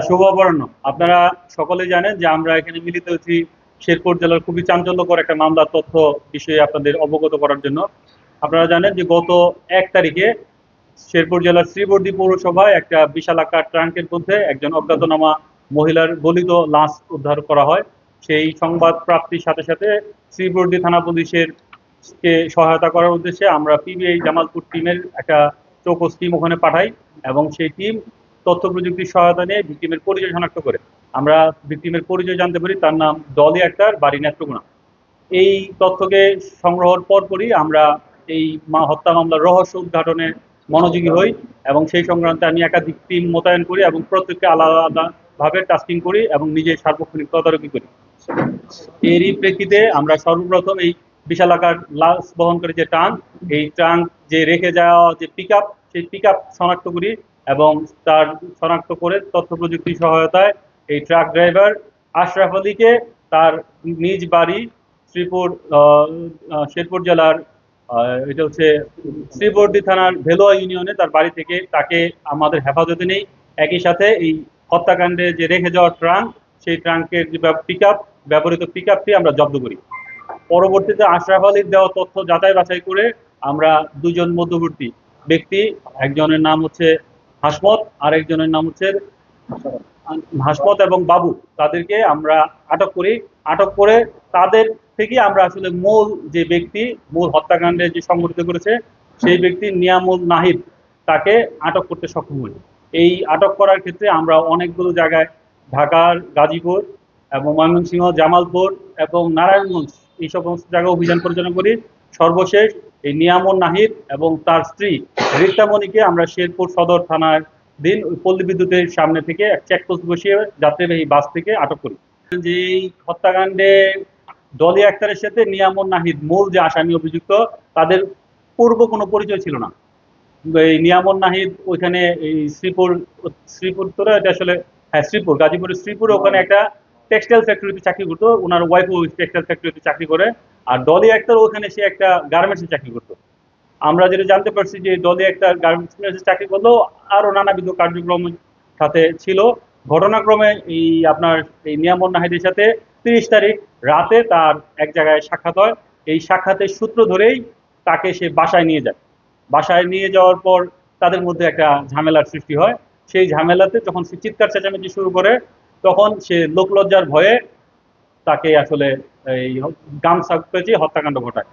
শুভ অপরাহ্ন। আপনারা সকলে জানেন যে আমরা এখানে মিলিত হয়েছি শেরপুর জেলার খুবই চাঞ্চল্যকর একটা মামলার তথ্য বিষয়ে আপনাদের অবগত করার জন্য। আপনারা জানেন যে গত 1 তারিখে শেরপুর জেলার শ্রীবর্দী পৌরসভায় একটা বিশাল আকার ট্রাঙ্কের মধ্যে একজন অজ্ঞাতনামা মহিলার গলিত লাশ উদ্ধার করা হয়। সেই সংবাদ প্রাপ্তির সাথে সাথে শ্রীবর্দী থানা পুলিশের কে সহায়তা করার উদ্দেশ্যে আমরা পিবিআই জামালপুর টিমের একটা চৌকস টিম ওখানে পাঠাই এবং সেই টিম তথ্য প্রযুক্তির সহায়তা নিয়ে ভিকটিমের পরিচয় শনাক্ত করে। আমরা ভিকটিমের পরিচয় জানতে পারি, তার নাম ডলি আক্তার, বাড়ি নেত্রকোনা। এই তথ্যকে সংগ্রহের পরপরই আমরা এই হত্যা মামলার রহস্য উদ্ঘাটনে মনোযোগী হই এবং সেই সংক্রান্তে আমি একাধিক টিম মোতায়েন করি এবং প্রত্যেককে আলাদা আলাদা ভাবে টাস্কিং করি এবং নিজে সার্বক্ষণিক তদারকি করি। এরই প্রেক্ষিতে আমরা সর্বপ্রথম এই বিশাল আকার লাশ বহনকারী যে ট্রাঙ্ক, এই ট্রাঙ্ক যে রেখে যাওয়া যে পিকআপ, সেই পিকআপ শনাক্ত করি এবং তার শনাক্ত করে তথ্য প্রযুক্তির সহায়তায় এই ট্রাক ড্রাইভার আশরাফ আলীকে তার নিজ বাড়ি শ্রীপুর শেরপুর জেলার এটা হচ্ছে শ্রীবর্দী থানার ভেলোয়া ইউনিয়নে তার বাড়ি থেকে তাকে আমাদের হেফাজতে নেই। একই সাথে এই হত্যাকাণ্ডে যে রেখে যাওয়া ট্রাঙ্ক, সেই ট্রাঙ্কের যে পিকআপ, ব্যবহৃত পিকআপটি আমরা জব্দ করি। পরবর্তীতে আশরাফ আলীর দেওয়া তথ্য যাচাই বাছাই করে আমরা দুজন মধ্যবর্তী ব্যক্তি, একজনের নাম হচ্ছে হাসমত, আরেকজনের নাম হচ্ছে হাসমত এবং বাবু, তাদেরকে আমরা আটক করি। আটক করে তাদের থেকে আমরা আসলে মূল যে ব্যক্তি, মূল হত্যাকাণ্ডে যে সংঘটিত করেছে সেই ব্যক্তি নিয়ামুল নাহিদ, তাকে আটক করতে সক্ষম হই। এই আটক করার ক্ষেত্রে আমরা অনেকগুলো জায়গায় ঢাকার গাজীপুর এবং ময়মনসিংহ, জামালপুর এবং নারায়ণগঞ্জ এই সমস্ত জায়গায় অভিযান পরিচালনা করি। সর্বশেষ এই নিয়ামুল নাহিদ এবং তার স্ত্রী রিক্তামণিকে আমরা শেরপুর সদর থানার দিন পল্লী বিদ্যুতের সামনে থেকে এক চেকপোস্ট বসিয়ে যাত্রীবাহী বাস থেকে আটক করি। যে এই হত্যাকাণ্ডে ডলি আক্তারের সাথে নিয়ামুল নাহিদ, মূল যে আসামি অভিযুক্ত, তাদের পূর্ব কোনো পরিচয় ছিল না। এই নিয়ামুল নাহিদ ওইখানে এই শ্রীপুর তো এটা আসলে, হ্যাঁ শ্রীপুর, গাজীপুরের শ্রীপুরে ওখানে একটা টেক্সটাইল ফ্যাক্টরিতে চাকরি করতো, ওনার ওয়াইফও টেক্সটাইল ফ্যাক্টরিতে চাকরি করে। আর ডলি আক্তার ওখানে সে একটা গার্মেন্টসে চাকরি করতো। আমরা যেটা জানতে পারছি যে ডলি একটা গার্মেন্টসে চাকরি করলেও আরো নানাবিধ কার্যক্রম সাথে ছিল। ঘটনাক্রমে এই আপনার এই নিয়ামুল নাহিদের সাথে 30 তারিখ রাতে তার এক জায়গায় সাক্ষাৎ হয়। এই সাক্ষাতের সূত্র ধরেই তাকে সে বাসায় নিয়ে যায়। বাসায় নিয়ে যাওয়ার পর তাদের মধ্যে একটা ঝামেলার সৃষ্টি হয়। সেই ঝামেলাতে যখন সে চিৎকার চেঁচামেচি শুরু করে, তখন সে লোকলজ্জার ভয়ে তাকে আসলে এই গামছা পেঁচিয়ে হত্যাকাণ্ড ঘটায়।